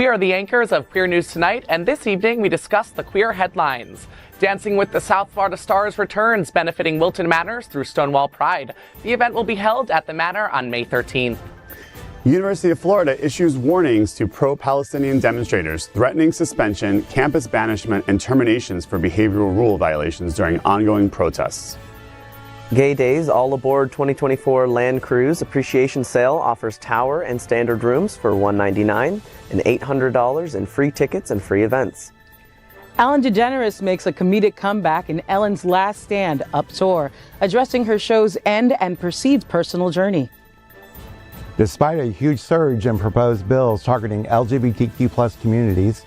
We are the anchors of Queer News Tonight, and this evening we discuss the queer headlines. Dancing with the South Florida Stars returns, benefiting Wilton Manors through Stonewall Pride. The event will be held at the Manor on May 13th. University of Florida issues warnings to pro-Palestinian demonstrators, threatening suspension, campus banishment, and terminations for behavioral rule violations during ongoing protests. Gay Days All Aboard 2024 Land Cruise Appreciation Sale offers tower and standard rooms for $199 and $800 in free tickets and free events. Ellen DeGeneres makes a comedic comeback in Ellen's Last Stand Up tour, addressing her show's end and perceived personal journey. Despite a huge surge in proposed bills targeting LGBTQ+ communities,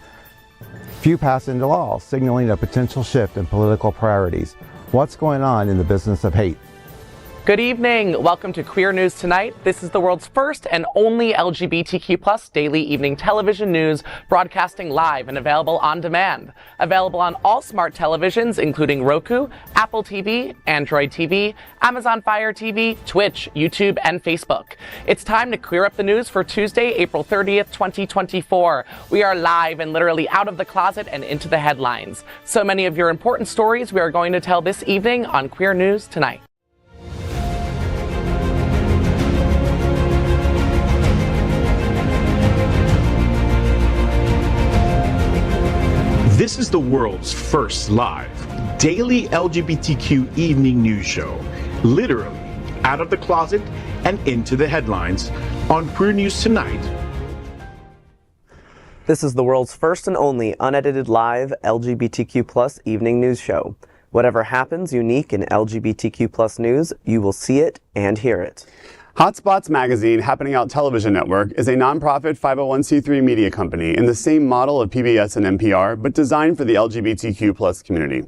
few pass into law, signaling a potential shift in political priorities. What's going on in the business of hate? Good evening. Welcome to Queer News Tonight. This is the world's first and only LGBTQ+ daily evening television news, broadcasting live and available on demand. Available on all smart televisions, including Roku, Apple TV, Android TV, Amazon Fire TV, Twitch, YouTube, and Facebook. It's time to queer up the news for Tuesday, April 30th, 2024. We are live and literally out of the closet and into the headlines. So many of your important stories we are going to tell this evening on Queer News Tonight. This is the world's first live daily LGBTQ evening news show, literally out of the closet and into the headlines on Queer News Tonight. This is the world's first and only unedited live LGBTQ+ evening news show. Whatever happens unique in LGBTQ+ news, you will see it and hear it. Hotspots Magazine, Happening Out Television Network, is a nonprofit 501c3 media company in the same model of PBS and NPR, but designed for the LGBTQ+ community.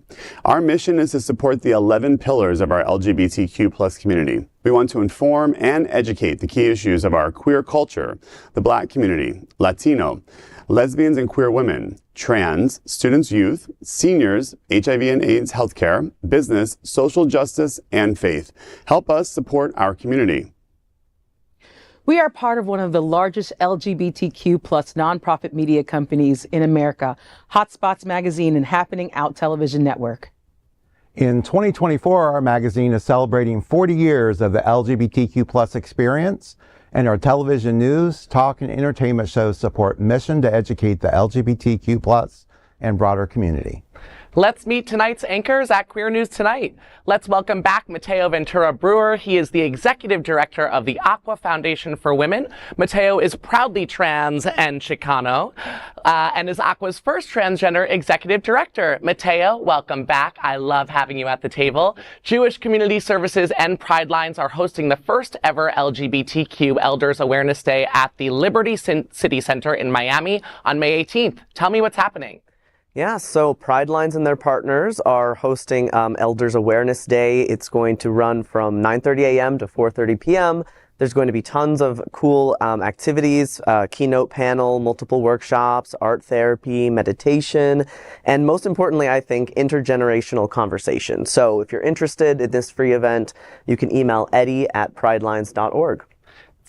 Our mission is to support the 11 pillars of our LGBTQ+ community. We want to inform and educate the key issues of our queer culture, the Black community, Latino, lesbians and queer women, trans, students, youth, seniors, HIV and AIDS healthcare, business, social justice, and faith. Help us support our community. We are part of one of the largest LGBTQ+ nonprofit media companies in America, Hotspots Magazine and Happening Out Television Network. In 2024, our magazine is celebrating 40 years of the LGBTQ+ experience, and our television news, talk, and entertainment shows support mission to educate the LGBTQ+ and broader community. Let's meet tonight's anchors at Queer News Tonight. Let's welcome back Mateo Ventura Bruer. He is the executive director of the Aqua Foundation for Women. Mateo is proudly trans and Chicano, and is Aqua's first transgender executive director. Mateo, welcome back. I love having you at the table. Jewish Community Services and Pride Lines are hosting the first ever LGBTQ Elders Awareness Day at the Liberty City Center in Miami on May 18th. Tell me what's happening. Yeah, so Pride Lines and their partners are hosting Elders Awareness Day. It's going to run from 9:30 a.m. to 4:30 p.m. There's going to be tons of cool activities, keynote panel, multiple workshops, art therapy, meditation, and most importantly, I think, intergenerational conversation. So if you're interested in this free event, you can email eddie@pridelines.org.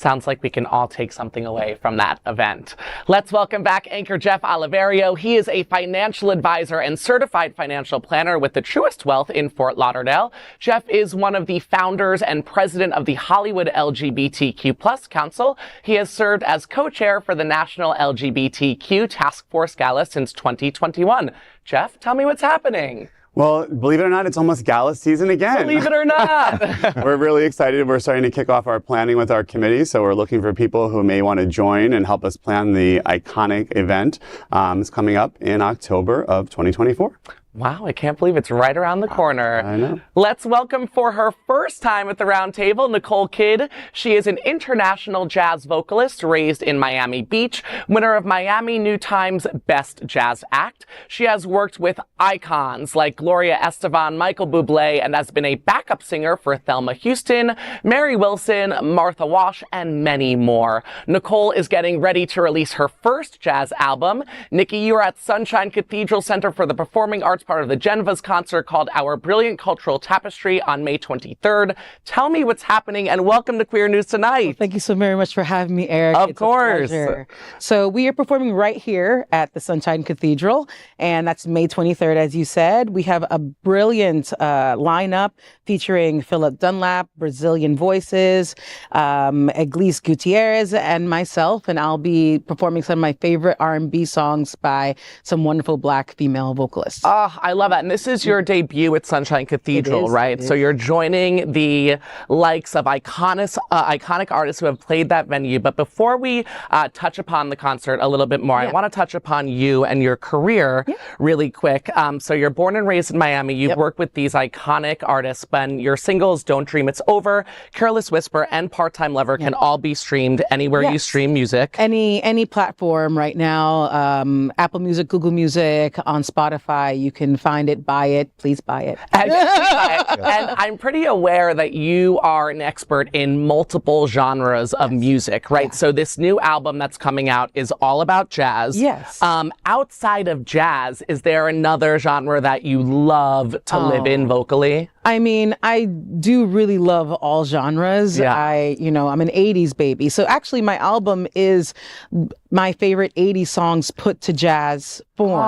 Sounds like we can all take something away from that event. Let's welcome back anchor Jeff Oliverio. He is a financial advisor and certified financial planner with the Truist Wealth in Fort Lauderdale. Jeff is one of the founders and president of the Hollywood LGBTQ+ Council. He has served as co-chair for the National LGBTQ Task Force Gala since 2021. Jeff, tell me what's happening. Well, believe it or not, it's almost gala season again. Believe it or not. We're really excited. We're starting to kick off our planning with our committee, so we're looking for people who may want to join and help us plan the iconic event. It's coming up in October of 2024. Wow, I can't believe it's right around the corner. I know. Let's welcome for her first time at the round table, Nicole Kidd. She is an international jazz vocalist raised in Miami Beach, winner of Miami New Times Best Jazz Act. She has worked with icons like Gloria Estefan, Michael Bublé, and has been a backup singer for Thelma Houston, Mary Wilson, Martha Wash, and many more. Nicole is getting ready to release her first jazz album. Nikki, you are at Sunshine Cathedral Center for the Performing Arts It's part of the Genevas concert called Our Brilliant Cultural Tapestry on May 23rd. Tell me what's happening, and welcome to Queer News Tonight. Well, thank you so very much for having me, Eric. Of It's course. A pleasure. So we are performing right here at the Sunshine Cathedral, and that's May 23rd, as you said. We have a brilliant lineup featuring Philip Dunlap, Brazilian Voices, Eglise Gutierrez, and myself, and I'll be performing some of my favorite R&B songs by some wonderful Black female vocalists. Oh, I love that. And this is your debut at Sunshine Cathedral, right? So you're joining the likes of iconic artists who have played that venue. But before we touch upon the concert a little bit more, I want to touch upon you and your career really quick. So you're born and raised in Miami. You've worked with these iconic artists, but your singles Don't Dream It's Over, Careless Whisper, and Part-Time Lover can all be streamed anywhere you stream music. Any platform right now, Apple Music, Google Music, on Spotify, you can find it, buy it, please buy it. And I'm pretty aware that you are an expert in multiple genres of music, right? So this new album that's coming out is all about jazz. Yes. Outside of jazz, is there another genre that you love to live in vocally? I mean, I do really love all genres. Yeah. I'm an 80s baby. So actually my album is my favorite 80s songs put to jazz form.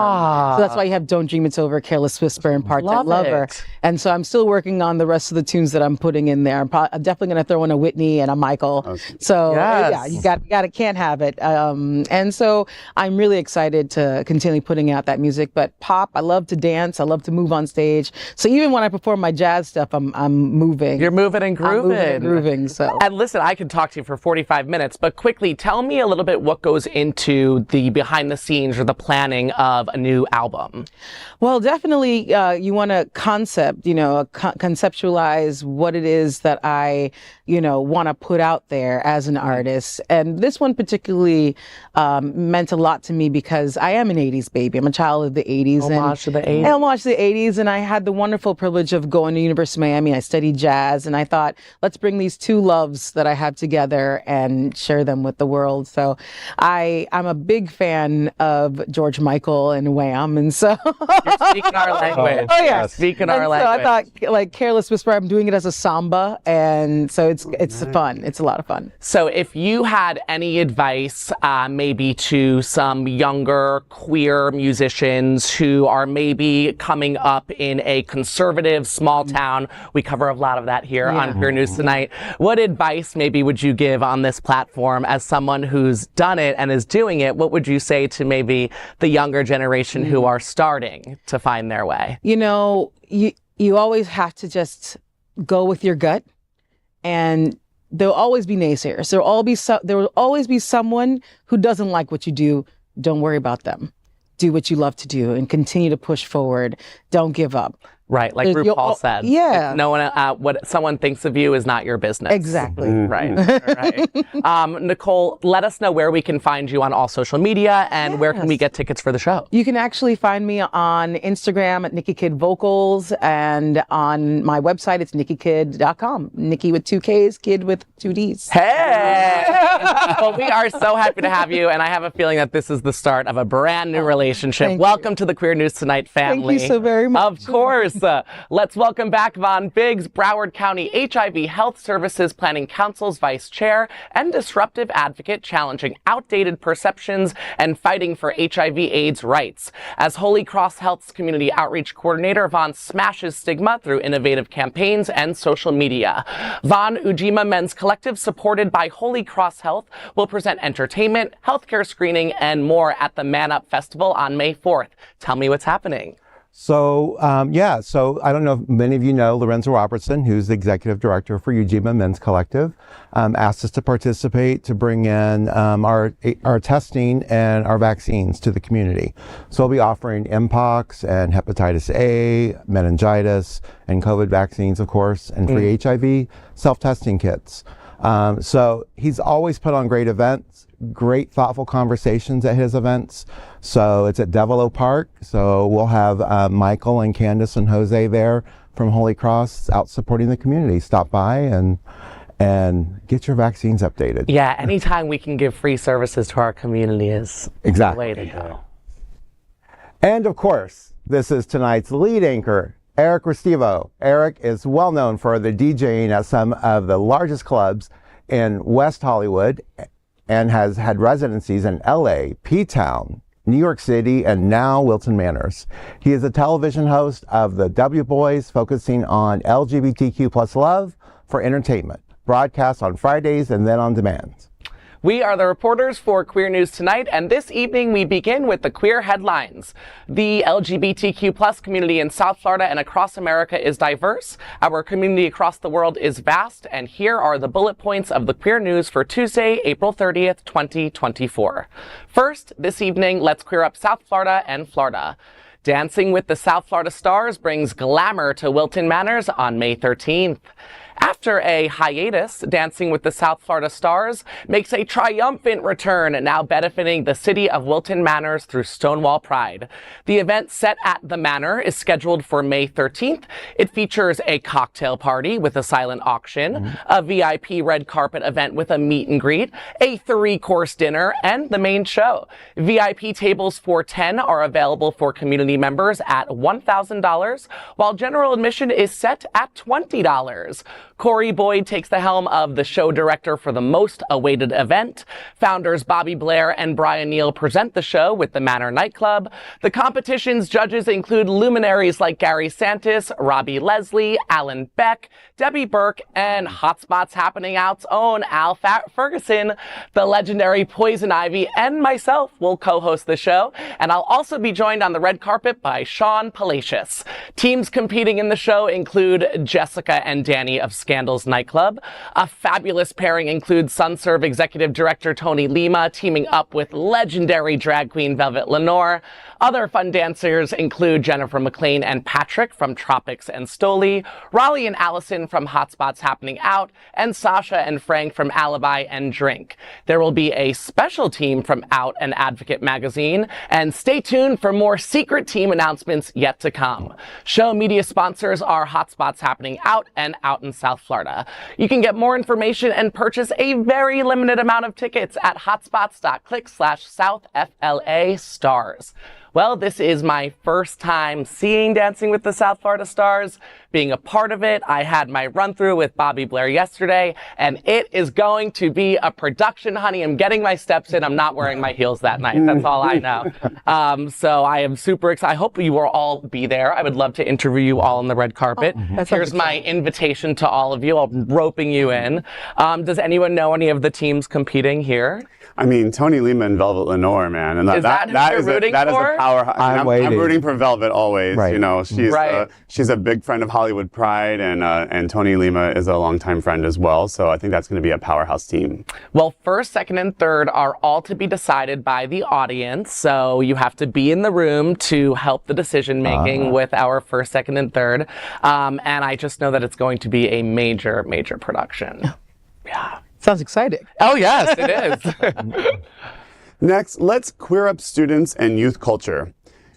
So that's why you have Don't Dream It's Over, Careless Whisper, and Part-Time Lover. And so I'm still working on the rest of the tunes that I'm putting in there. I'm definitely going to throw in a Whitney and a Michael. Okay. So yeah, you can't have it. And so I'm really excited to continue putting out that music. But pop, I love to dance. I love to move on stage. So even when I perform my jazz stuff, I'm moving. You're moving and grooving. I'm moving and grooving. So. And listen, I could talk to you for 45 minutes, but quickly tell me a little bit what goes into the behind the scenes or the planning of a new album. Well, definitely you want to conceptualize what it is that I, want to put out there as an artist. And this one particularly meant a lot to me because I am an 80s baby. I'm a child of the 80s. Homage to the 80s. Homage to the 80s. And I had the wonderful privilege of going to University of Miami. I studied jazz, and I thought, let's bring these two loves that I have together and share them with the world. So I'm a big fan of George Michael and Wham, and so you're speaking our language. Oh yeah, speaking our language. So I thought, like Careless Whisper, I'm doing it as a samba, and so it's fun. It's a lot of fun. So if you had any advice, maybe to some younger queer musicians who are maybe coming up in a conservative small town, we cover a lot of that here on Queer News Tonight. What advice maybe would you give on this platform as someone who's done it and is doing it? What would you say to maybe the younger generation who are starting to find their way? You always have to just go with your gut, and there'll always be naysayers. There will always be someone who doesn't like what you do. Don't worry about them. Do what you love to do and continue to push forward. Don't give up. Right, like RuPaul said. Yeah. No one, what someone thinks of you is not your business. Exactly. Right. Nicole, let us know where we can find you on all social media, and where can we get tickets for the show? You can actually find me on Instagram at Nicki Kidd Vocals, and on my website it's nikkikid.com. Nikki with 2 Ks, Kid with 2 Ds. Hey! Well, we are so happy to have you, and I have a feeling that this is the start of a brand new relationship. Welcome to the Queer News Tonight family. Thank you so very much. Of course. Let's welcome back Von Biggs, Broward County HIV Health Services Planning Council's Vice Chair and disruptive advocate challenging outdated perceptions and fighting for HIV/AIDS rights. As Holy Cross Health's Community Outreach Coordinator, Von smashes stigma through innovative campaigns and social media. Von Ujima Men's Collective, supported by Holy Cross Health, will present entertainment, healthcare screening, and more at the Man Up Festival on May 4th. Tell me what's happening. So I don't know if many of you know Lorenzo Robertson, who's the executive director for Ujima Men's Collective, asked us to participate to bring in our testing and our vaccines to the community. So we'll be offering Mpox and hepatitis A, meningitis, and COVID vaccines, of course, and free HIV self-testing kits. So he's always put on great events, great thoughtful conversations at his events. So it's at Devilo Park. So we'll have Michael and Candace and Jose there from Holy Cross out supporting the community. Stop by and get your vaccines updated. Yeah, anytime we can give free services to our community is the way to go. And of course, This is tonight's lead anchor, Eric Restivo. Eric is well known for the DJing at some of the largest clubs in West Hollywood and has had residencies in LA, P-Town, New York City, and now Wilton Manors. He is a television host of the W Boys, focusing on LGBTQ plus love for entertainment, broadcast on Fridays and then on demand. We are the reporters for Queer News Tonight, and this evening we begin with the queer headlines. The LGBTQ plus community in South Florida and across America is diverse. Our community across the world is vast, and here are the bullet points of the queer news for Tuesday, April 30th, 2024. First, this evening, let's queer up South Florida and Florida. Dancing with the South Florida Stars brings Glamor to Wilton Manors on May 13th. After a hiatus, Dancing with the South Florida Stars makes a triumphant return, now benefiting the city of Wilton Manors through Stonewall Pride. The event, set at the Manor, is scheduled for May 13th. It features a cocktail party with a silent auction, a VIP red carpet event with a meet and greet, a 3-course dinner, and the main show. VIP tables for 10 are available for community members at $1,000, while general admission is set at $20. Corey Boyd takes the helm of the show director for the most awaited event. Founders Bobby Blair and Brian Neal present the show with the Manor nightclub. The competition's judges include luminaries like Gary Santis, Robbie Leslie, Alan Beck, Debbie Burke, and Hotspots Happening Out's own Al Ferguson. The legendary Poison Ivy and myself will co-host the show, and I'll also be joined on the red carpet by Sean Palacios. Teams competing in the show include Jessica and Danny of Scandals Nightclub. A fabulous pairing includes Sunserve Executive Director Tony Lima teaming up with legendary drag queen Velvet Lenore. Other fun dancers include Jennifer McLean and Patrick from Tropics and Stoli, Raleigh and Allison from Hotspots Happening Out, and Sasha and Frank from Alibi and Drink. There will be a special team from Out and Advocate magazine, and stay tuned for more secret team announcements yet to come. Show media sponsors are Hotspots Happening Out and Out in South Florida. You can get more information and purchase a very limited amount of tickets at hotspots.click/SouthFLA-stars. Well, this is my first time seeing Dancing with the South Florida Stars, being a part of it. I had my run through with Bobby Blair yesterday, and it is going to be a production, honey. I'm getting my steps in. I'm not wearing my heels that night. That's all I know. So I am super excited. I hope you will all be there. I would love to interview you all on the red carpet. Here's my invitation to all of you. I'm roping you in. Does anyone know any of the teams competing here? I mean, Tony Lima and Velvet Lenore, man. And Is that who you're rooting that for? Is a powerhouse. I'm rooting for Velvet always. Right. You know, she's a big friend of Hollywood Pride, and Tony Lima is a longtime friend as well. So I think that's going to be a powerhouse team. Well, first, second, and third are all to be decided by the audience. So you have to be in the room to help the decision making with our first, second, and third. And I just know that it's going to be a major, major production. Yeah. Sounds exciting. Oh, yes, it is. Next, let's queer up students and youth culture.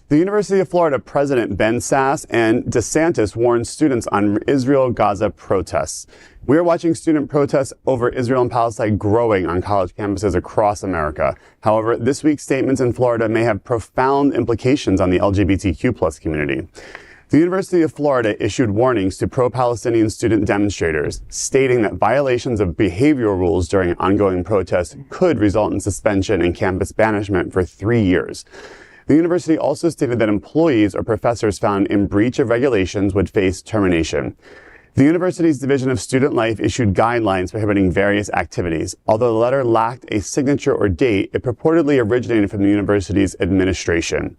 The University of Florida President Ben Sasse and DeSantis warned students on Israel-Gaza protests. We are watching student protests over Israel and Palestine growing on college campuses across America. However, this week's statements in Florida may have profound implications on the LGBTQ plus community. The University of Florida issued warnings to pro-Palestinian student demonstrators, stating that violations of behavioral rules during ongoing protests could result in suspension and campus banishment for 3 years. The university also stated that employees or professors found in breach of regulations would face termination. The university's Division of Student Life issued guidelines prohibiting various activities. Although the letter lacked a signature or date, it purportedly originated from the university's administration.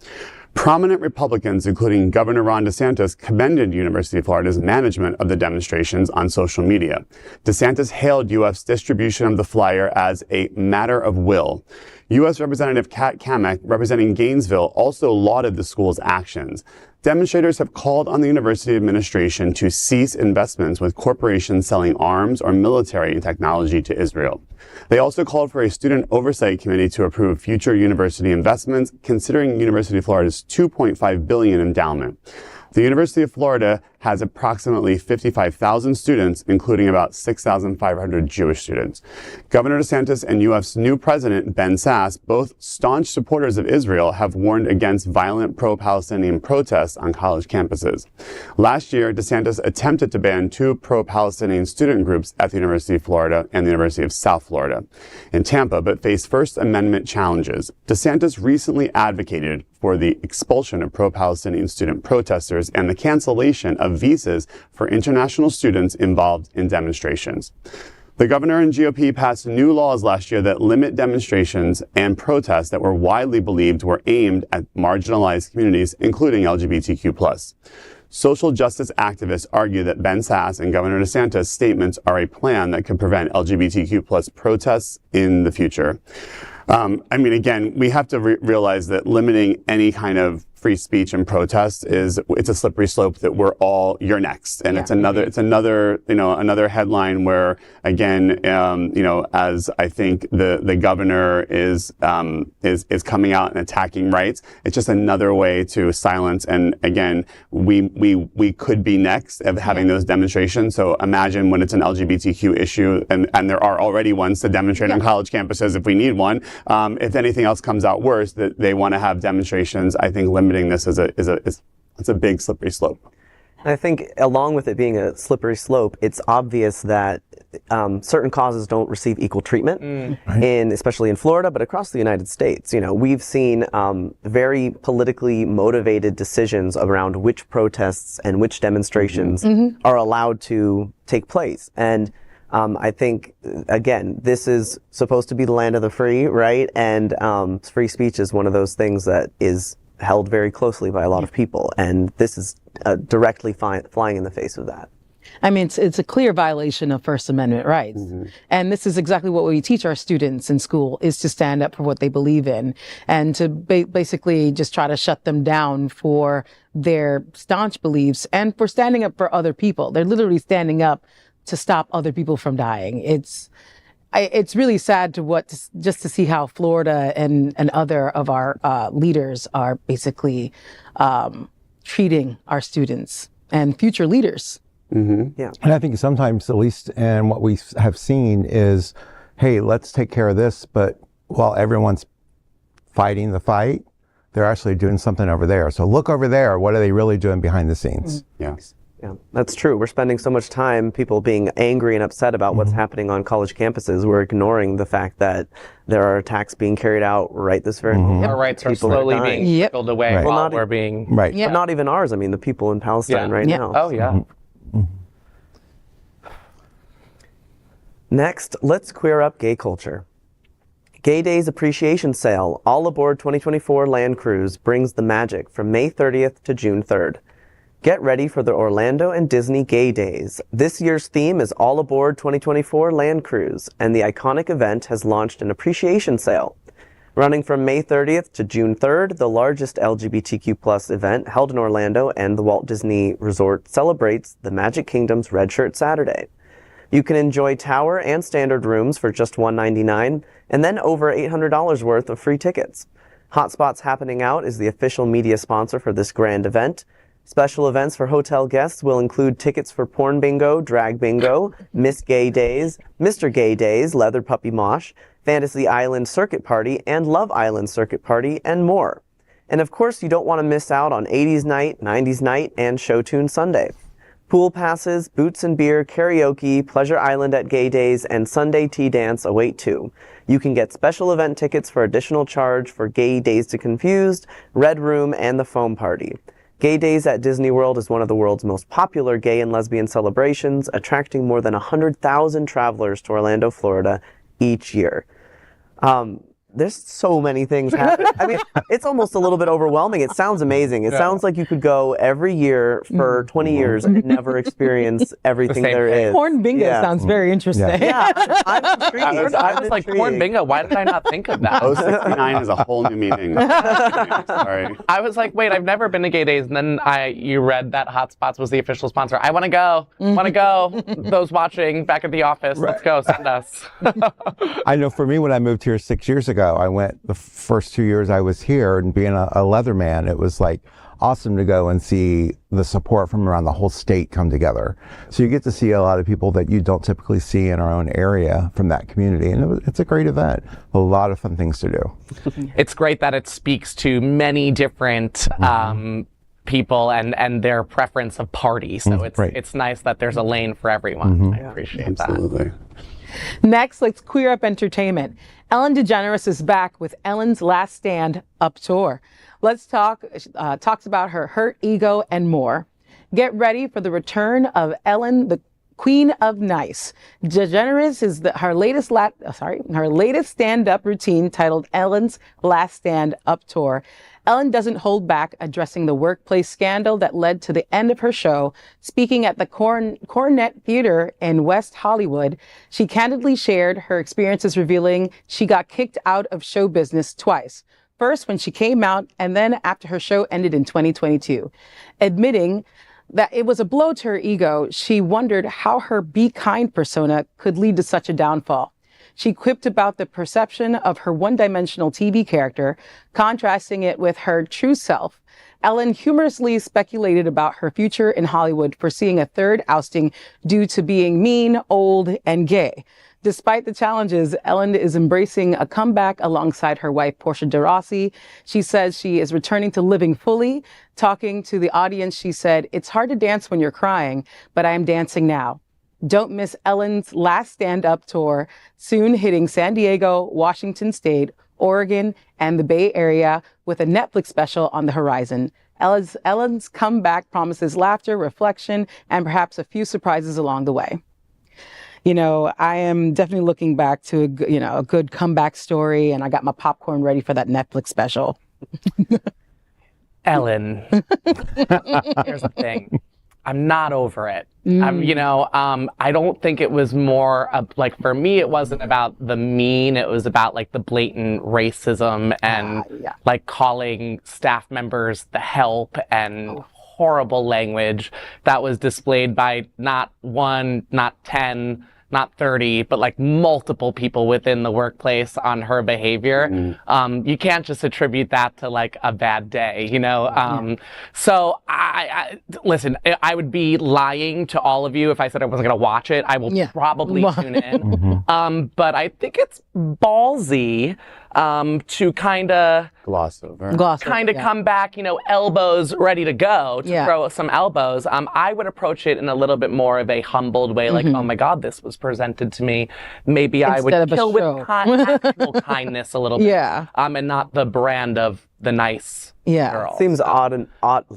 Prominent Republicans, including Governor Ron DeSantis, commended University of Florida's management of the demonstrations on social media. DeSantis hailed UF's distribution of the flyer as a matter of will. U.S. Representative Kat Kamek, representing Gainesville, also lauded the school's actions. Demonstrators have called on the university administration to cease investments with corporations selling arms or military technology to Israel. They also called for a student oversight committee to approve future university investments, considering University of Florida's $2.5 billion endowment. The University of Florida has approximately 55,000 students, including about 6,500 Jewish students. Governor DeSantis and UF's new president, Ben Sasse, both staunch supporters of Israel, have warned against violent pro-Palestinian protests on college campuses. Last year, DeSantis attempted to ban 2 pro-Palestinian student groups at the University of Florida and the University of South Florida in Tampa, but faced First Amendment challenges. DeSantis recently advocated for the expulsion of pro-Palestinian student protesters and the cancellation of visas for international students involved in demonstrations. The governor and GOP passed new laws last year that limit demonstrations and protests that were widely believed were aimed at marginalized communities, including LGBTQ+. Social justice activists argue that Ben Sasse and Governor DeSantis' statements are a plan that could prevent LGBTQ+ protests in the future. Again, we have to realize that limiting any kind of free speech and protest it's a slippery slope that you're next. And it's another headline where, again, as I think the governor is coming out and attacking rights, it's just another way to silence. And again, we could be next of having those demonstrations. So imagine when it's an LGBTQ issue, and there are already ones to demonstrate on college campuses if we need one. If anything else comes out worse, that they want to have demonstrations, I think limiting this is a big slippery slope. And I think along with it being a slippery slope, it's obvious that certain causes don't receive equal treatment, especially in Florida, but across the United States. We've seen very politically motivated decisions around which protests and which demonstrations are allowed to take place. And I think, again, this is supposed to be the land of the free, right? And free speech is one of those things that is held very closely by a lot of people. And this is directly flying in the face of that. I mean, it's a clear violation of First Amendment rights. And this is exactly what we teach our students in school, is to stand up for what they believe in and to basically just try to shut them down for their staunch beliefs and for standing up for other people. They're literally standing up to stop other people from dying. It's really sad just to see how Florida and other of our leaders are basically treating our students and future leaders. Yeah. And I think sometimes, at least in what we have seen, is, hey, let's take care of this, but while everyone's fighting the fight, they're actually doing something over there. So look over there. What are they really doing behind the scenes? Yeah, that's true. We're spending so much time people being angry and upset about what's happening on college campuses. We're ignoring the fact that there are attacks being carried out right this very moment. Our rights are People slowly are dying. being trickled away Right. while we're being... Right. But not even ours. I mean, the people in Palestine right now. Oh, yeah. Next, let's queer up gay culture. Gay Days Appreciation Sale, All Aboard 2024 Land Cruise brings the magic from May 30th to June 3rd. Get ready for the Orlando and Disney Gay Days. This year's theme is All Aboard 2024 Land Cruise, and the iconic event has launched an appreciation sale. Running from May 30th to June 3rd, the largest LGBTQ+ event held in Orlando and the Walt Disney Resort celebrates the Magic Kingdom's Red Shirt Saturday. You can enjoy tower and standard rooms for just $199, and then over $800 worth of free tickets. Hotspots Happening Out is the official media sponsor for this grand event. Special events for hotel guests will include tickets for Porn Bingo, Drag Bingo, Miss Gay Days, Mr. Gay Days, Leather Puppy Mosh, Fantasy Island Circuit Party, and Love Island Circuit Party, and more. And of course, you don't want to miss out on 80s Night, 90s Night, and Show Tune Sunday. Pool passes, boots and beer, karaoke, Pleasure Island at Gay Days, and Sunday Tea Dance await too. You can get special event tickets for additional charge for Gay Days to Confused, Red Room, and the Foam Party. Gay Days at Disney World is one of the world's most popular gay and lesbian celebrations, attracting more than 100,000 travelers to Orlando, Florida each year. There's so many things happening. I mean, it's almost a little bit overwhelming. It sounds amazing. It sounds like you could go every year for 20 years and never experience everything there is. Porn bingo sounds very interesting. Yeah, I'm intrigued. I was like, porn bingo, why did I not think of that? 069 is a whole new meaning. Sorry. I was like, wait, I've never been to Gay Days, and then you read that Hotspots was the official sponsor. I want to go. Want to go. Those watching back at the office, let's go. Send us. I know for me, when I moved here 6 years ago, I went the first 2 years I was here, and being a leather man, it was like, awesome to go and see the support from around the whole state come together. So you get to see a lot of people that you don't typically see in our own area from that community. And it's a great event. A lot of fun things to do. It's great that it speaks to many different people and their preference of party. So it's nice that there's a lane for everyone. I appreciate that. Absolutely. Next, let's queer up entertainment. Ellen DeGeneres is back with Ellen's Last Stand Up tour. Let's talks about her hurt ego and more. Get ready for the return of Ellen, the Queen of Nice. DeGeneres is her latest stand-up routine titled Ellen's Last Stand Up Tour. Ellen doesn't hold back addressing the workplace scandal that led to the end of her show. Speaking at the Cornet Theater in West Hollywood, she candidly shared her experiences, revealing she got kicked out of show business twice. First when she came out, and then after her show ended in 2022. Admitting that it was a blow to her ego, she wondered how her be kind persona could lead to such a downfall. She quipped about the perception of her one-dimensional TV character, contrasting it with her true self. Ellen humorously speculated about her future in Hollywood, foreseeing a third ousting due to being mean, old, and gay. Despite the challenges, Ellen is embracing a comeback alongside her wife, Portia de Rossi. She says she is returning to living fully. Talking to the audience, she said, "It's hard to dance when you're crying, but I am dancing now." Don't miss Ellen's Last Stand-Up tour, soon hitting San Diego, Washington State, Oregon, and the Bay Area, with a Netflix special on the horizon. Ellen's comeback promises laughter, reflection, and perhaps a few surprises along the way. You know, I am definitely looking back to a good comeback story, and I got my popcorn ready for that Netflix special. Ellen, here's the thing. I'm not over it. I don't think it was more of, like, for me, it wasn't about the mean. It was about like the blatant racism and like calling staff members the help and horrible language that was displayed by not one, not 10, not 30, but like multiple people within the workplace on her behavior. You can't just attribute that to like a bad day, So I listen, I would be lying to all of you if I said I wasn't going to watch it. I will probably tune in. But I think it's ballsy to kind of Gloss over. come back, elbows ready to go to throw some elbows. I would approach it in a little bit more of a humbled way, like, oh my God, this was presented to me. Maybe I would kill with actual kindness a little bit. And not the brand of the nice girl. Seems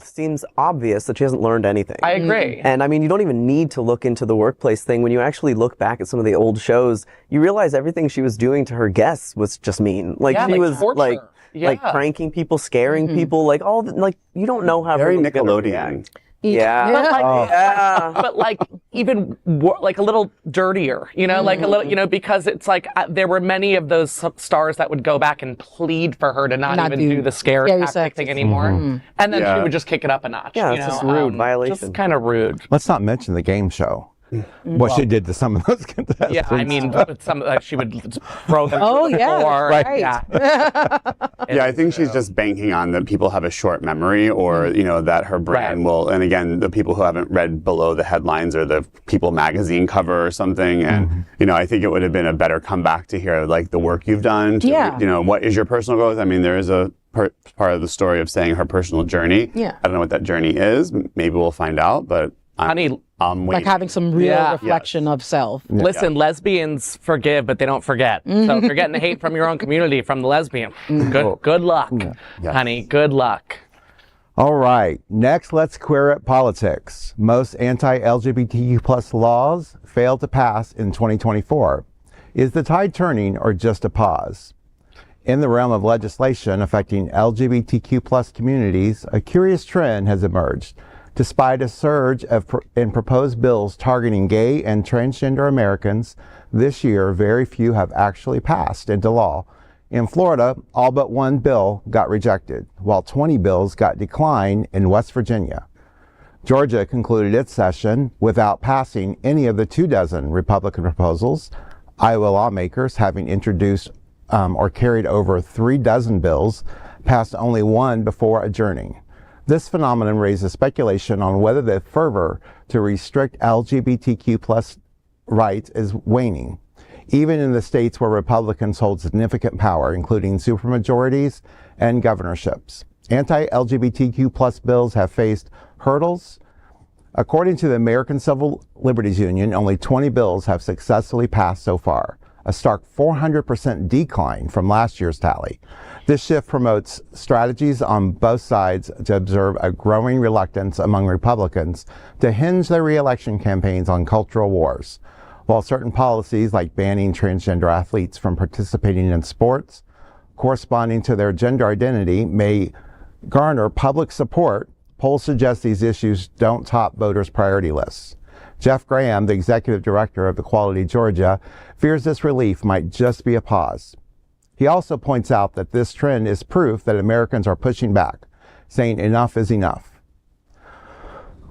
seems obvious that she hasn't learned anything. I agree. And I mean, you don't even need to look into the workplace thing. When you actually look back at some of the old shows, you realize everything she was doing to her guests was just mean. Like she was torture. like pranking people, scaring people, like all the, like you don't know how Very everyone's gonna Nickelodeon. react. But like even like a little dirtier, like a little, because it's like there were many of those stars that would go back and plead for her to not even do the scare tactic thing anymore. And then she would just kick it up a notch. Yeah, it's just rude, violation. Just kind of rude. Let's not mention the game show. What she did to some of those contestants. Yeah, I mean, with some she would throw them to the floor. Right. Yeah, I think she's just banking on that people have a short memory, or that her brand will. And again, the people who haven't read below the headlines or the People magazine cover or something, and I think it would have been a better comeback to hear like the work you've done. What is your personal growth? I mean, there is a part of the story of saying her personal journey. I don't know what that journey is. Maybe we'll find out, but. Honey, like having some real reflection of self. Listen, lesbians forgive, but they don't forget. So if you're getting the hate from your own community, from the lesbian, good luck, honey. Good luck. All right. Next, let's queer up politics. Most anti-LGBTQ plus laws failed to pass in 2024. Is the tide turning or just a pause? In the realm of legislation affecting LGBTQ plus communities, a curious trend has emerged. Despite a surge in proposed bills targeting gay and transgender Americans, this year very few have actually passed into law. In Florida, all but one bill got rejected, while 20 bills got declined in West Virginia. Georgia concluded its session without passing any of the 24 Republican proposals, Iowa lawmakers, having introduced or carried over 36 bills, passed only one before adjourning. This phenomenon raises speculation on whether the fervor to restrict LGBTQ plus rights is waning, even in the states where Republicans hold significant power, including supermajorities and governorships. Anti-LGBTQ plus bills have faced hurdles. According to the American Civil Liberties Union, only 20 bills have successfully passed so far, a stark 400% decline from last year's tally. This shift promotes strategies on both sides to observe a growing reluctance among Republicans to hinge their re-election campaigns on cultural wars. While certain policies like banning transgender athletes from participating in sports corresponding to their gender identity may garner public support, polls suggest these issues don't top voters' priority lists. Jeff Graham, the executive director of Equality Georgia, fears this relief might just be a pause. He also points out that this trend is proof that Americans are pushing back, saying enough is enough.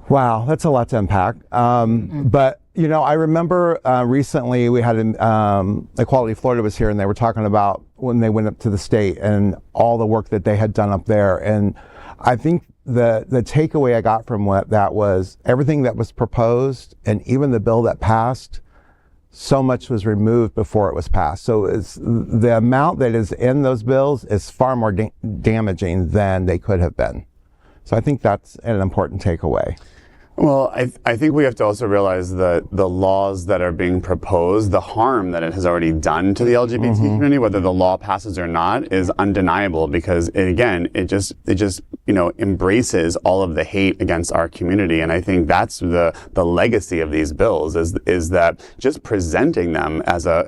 Wow, that's a lot to unpack. But, you know, I remember recently we had Equality Florida was here, and they were talking about when they went up to the state and all the work that they had done up there. And I think the takeaway I got from that was everything that was proposed and even the bill that passed, so much was removed before it was passed. So the amount that is in those bills is far more damaging than they could have been. So I think that's an important takeaway. Well, I think we have to also realize that the laws that are being proposed, the harm that it has already done to the LGBT community, whether the law passes or not, is undeniable because it just embraces all of the hate against our community. And I think that's the legacy of these bills is that just presenting them as a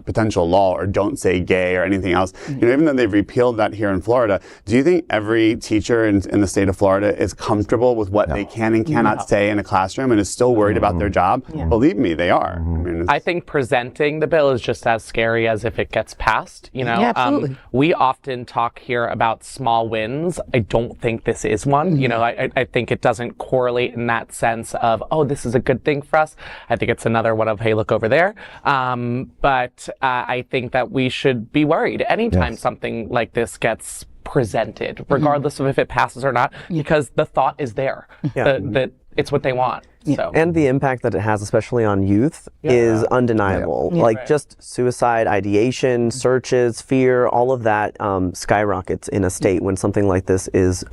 potential law, or don't say gay or anything else. Even though they've repealed that here in Florida, do you think every teacher in the state of Florida is comfortable with what they can and cannot say in a classroom and is still worried about their job? Believe me, they are. I think presenting the bill is just as scary as if it gets passed. Yeah, absolutely. We often talk here about small wins. I don't think this is one. I think it doesn't correlate in that sense of, oh, this is a good thing for us. I think it's another one of, hey, look over there. But I think that we should be worried anytime something like this gets presented, regardless of if it passes or not, because the thought is there, that it's what they want. So. And the impact that it has, especially on youth, is undeniable. Just suicide ideation, searches, fear, all of that skyrockets in a state when something like this is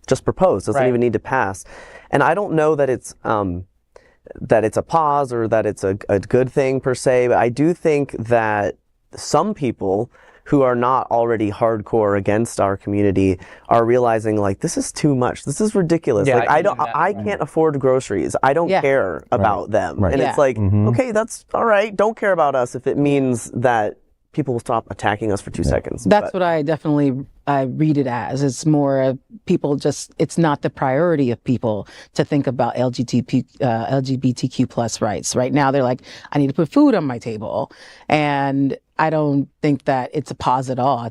just proposed, doesn't even need to pass. And I don't know that it's a pause or that it's a good thing per se, but I do think that some people who are not already hardcore against our community are realizing, like, this is too much. This is ridiculous. Yeah, I can't afford groceries. I don't care about them. And it's like, okay, that's all right. Don't care about us if it means that people will stop attacking us for 2 seconds. That's what I definitely read it as. It's more people it's not the priority of people to think about LGBTQ plus rights. Right now, they're like, I need to put food on my table. And I don't think that it's a pause at all.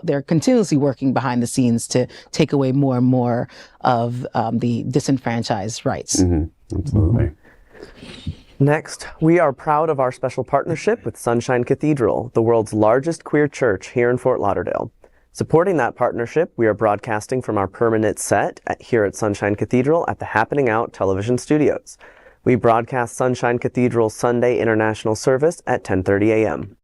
They're continuously working behind the scenes to take away more and more of the disenfranchised rights. Absolutely. Next, we are proud of our special partnership with Sunshine Cathedral, the world's largest queer church here in Fort Lauderdale. Supporting that partnership, we are broadcasting from our permanent set here at Sunshine Cathedral at the Happening Out television studios. We broadcast Sunshine Cathedral's Sunday International Service at 10:30 a.m.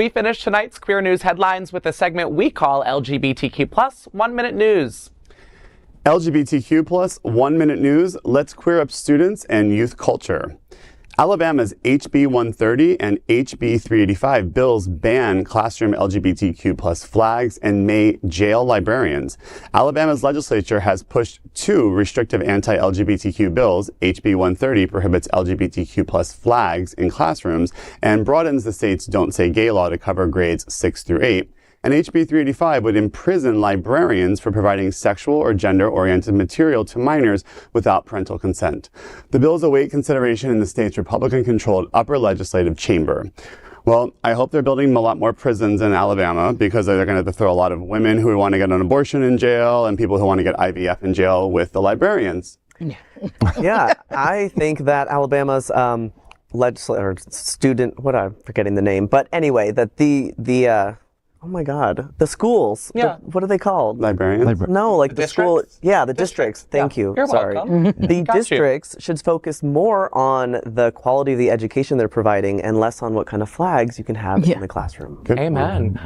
We finish tonight's Queer News headlines with a segment we call LGBTQ+ 1 Minute News. LGBTQ+ 1 Minute News. Let's queer up students and youth culture. Alabama's HB 130 and HB 385 bills ban classroom LGBTQ+ flags and may jail librarians. Alabama's legislature has pushed 2 restrictive anti-LGBTQ bills. HB 130 prohibits LGBTQ+ flags in classrooms and broadens the state's Don't Say Gay law to cover grades 6 through 8. And HB 385 would imprison librarians for providing sexual or gender-oriented material to minors without parental consent. The bills await consideration in the state's Republican-controlled upper legislative chamber. Well, I hope they're building a lot more prisons in Alabama because they're going to have to throw a lot of women who want to get an abortion in jail and people who want to get IVF in jail with the librarians. Yeah, I think that Alabama's legislator, student, I'm forgetting the name, but anyway, that oh my God, the schools. Yeah. What are they called? Librarians? No, like the school. districts? Yeah, the districts. Thank you. You're Sorry. welcome. The Got you. districts should focus more on the quality of the education they're providing and less on what kind of flags you can have in the classroom. Amen.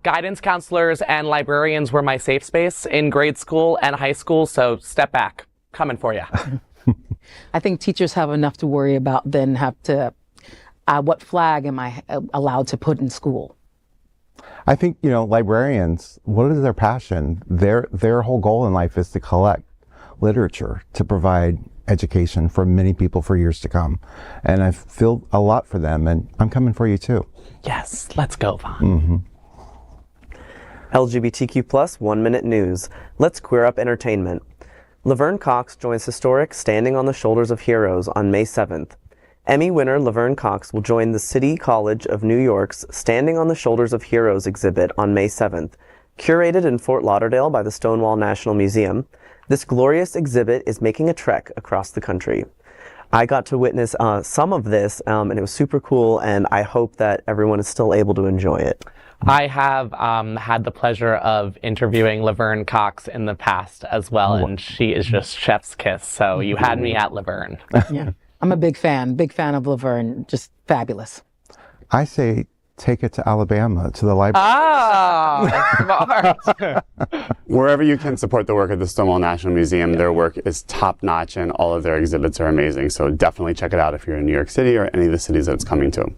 Guidance counselors and librarians were my safe space in grade school and high school, so step back. Coming for you. I think teachers have enough to worry about than have to, what flag am I allowed to put in school? I think, librarians, what is their passion? Their whole goal in life is to collect literature, to provide education for many people for years to come. And I feel a lot for them, and I'm coming for you too. Yes, let's go, Vaughn. LGBTQ+ 1 Minute News. Let's queer up entertainment. Laverne Cox joins historic Standing on the Shoulders of Heroes on May 7th. Emmy winner Laverne Cox will join the City College of New York's Standing on the Shoulders of Heroes exhibit on May 7th. Curated in Fort Lauderdale by the Stonewall National Museum, this glorious exhibit is making a trek across the country. I got to witness some of this, and it was super cool, and I hope that everyone is still able to enjoy it. I have had the pleasure of interviewing Laverne Cox in the past as well, and she is just chef's kiss, so you had me at Laverne. Yeah. I'm a big fan of Laverne, just fabulous. I say take it to Alabama, to the library. Smart. Wherever you can support the work of the Stonewall National Museum, their work is top-notch and all of their exhibits are amazing. So definitely check it out if you're in New York City or any of the cities that it's coming to.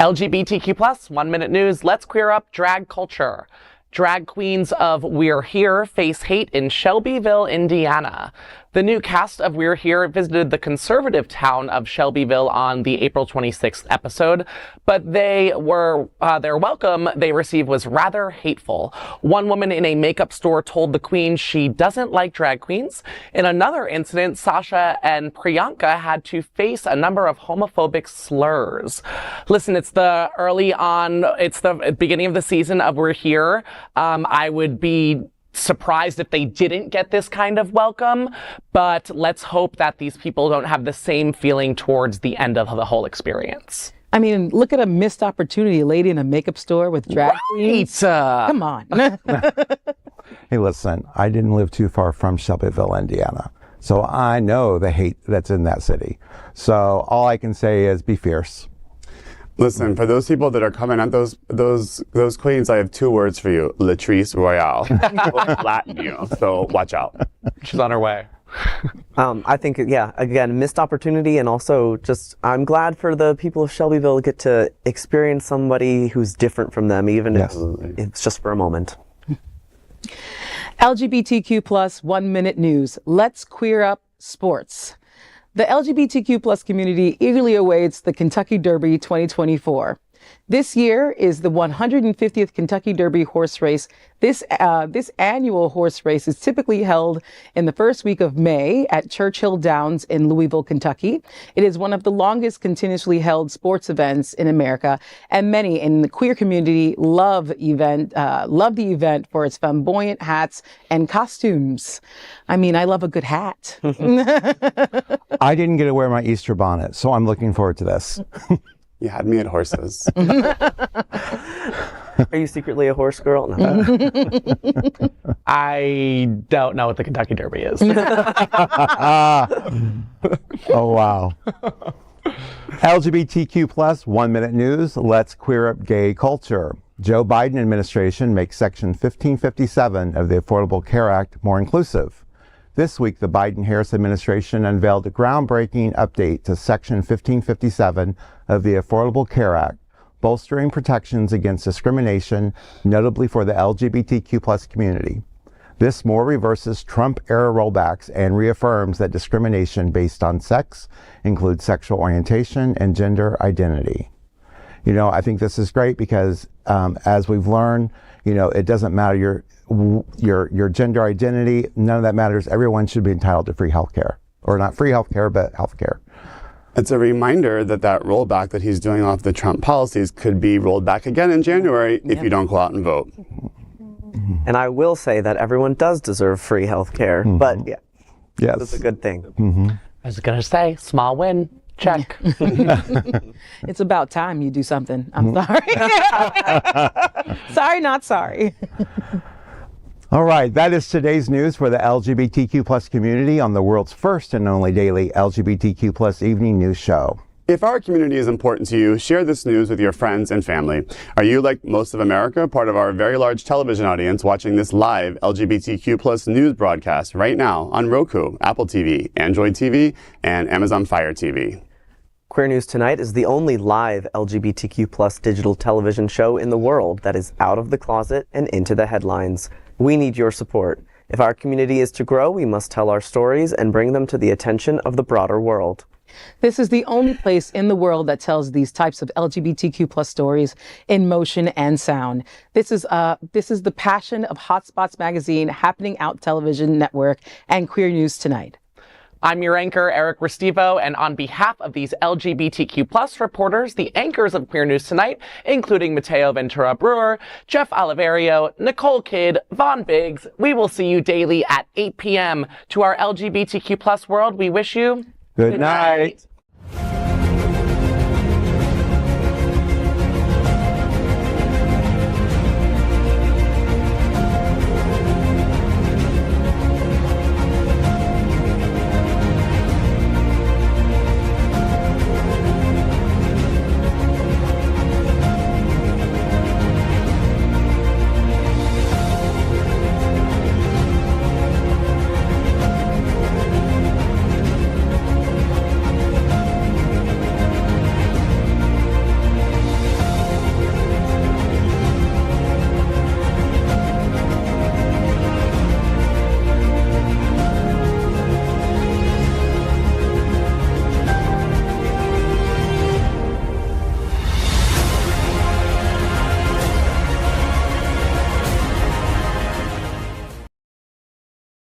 LGBTQ+ 1 Minute News. Let's queer up drag culture. Drag queens of We're Here face hate in Shelbyville, Indiana. The new cast of We're Here visited the conservative town of Shelbyville on the April 26th episode, but their welcome they received was rather hateful. One woman in a makeup store told the queen she doesn't like drag queens. In another incident, Sasse and Priyanka had to face a number of homophobic slurs. Listen, it's the beginning of the season of We're Here. I would be surprised if they didn't get this kind of welcome, but let's hope that these people don't have the same feeling towards the end of the whole experience. I mean, look at a missed opportunity, a lady in a makeup store with drag queens. Come on. Hey, listen, I didn't live too far from Shelbyville, Indiana, so I know the hate that's in that city. So all I can say is be fierce. Listen, for those people that are coming at those queens, I have 2 words for you: Latrice Royale. Will flatten you, so watch out. She's on her way. I think, again, missed opportunity, and also just I'm glad for the people of Shelbyville get to experience somebody who's different from them, even if it's just for a moment. LGBTQ+ 1 Minute News. Let's queer up sports. The LGBTQ+ community eagerly awaits the Kentucky Derby 2024. This year is the 150th Kentucky Derby horse race. This annual horse race is typically held in the first week of May at Churchill Downs in Louisville, Kentucky. It is one of the longest continuously held sports events in America, and many in the queer community love the event for its flamboyant hats and costumes. I mean, I love a good hat. I didn't get to wear my Easter bonnet, so I'm looking forward to this. You had me at horses. Are you secretly a horse girl? No. I don't know what the Kentucky Derby is. Oh, wow. LGBTQ plus 1 minute news. Let's queer up gay culture. Joe Biden administration makes Section 1557 of the Affordable Care Act more inclusive. This week, the Biden-Harris administration unveiled a groundbreaking update to Section 1557 of the Affordable Care Act, bolstering protections against discrimination, notably for the LGBTQ plus community. This more reverses Trump-era rollbacks and reaffirms that discrimination based on sex includes sexual orientation and gender identity. You know, I think this is great because as we've learned, you know, it doesn't matter your gender identity. None of that matters. Everyone should be entitled to free health care, or not free health care, but health care. It's a reminder that rollback that he's doing off the Trump policies could be rolled back again in January if you don't go out and vote. And I will say that everyone does deserve free health care, but yeah, yes, it's a good thing. I was going to say, small win. Check. It's about time you do something. I'm sorry. Sorry, not sorry. All right, that is today's news for the LGBTQ plus community on the world's first and only daily LGBTQ plus evening news show. If our community is important to you, share this news with your friends and family. Are you, like most of America, part of our very large television audience watching this live LGBTQ plus news broadcast right now on Roku, Apple TV, Android TV, and Amazon Fire TV? Queer News Tonight is the only live LGBTQ plus digital television show in the world that is out of the closet and into the headlines. We need your support. If our community is to grow, we must tell our stories and bring them to the attention of the broader world. This is the only place in the world that tells these types of LGBTQ plus stories in motion and sound. This is the passion of Hotspots Magazine, Happening Out Television Network, and Queer News Tonight. I'm your anchor, Eric Restivo, and on behalf of these LGBTQ plus reporters, the anchors of Queer News Tonight, including Mateo Ventura Bruer, Jeff Oliverio, Nicole Kidd, Vaughn Biggs, we will see you daily at 8 p.m. To our LGBTQ plus world, we wish you Good night.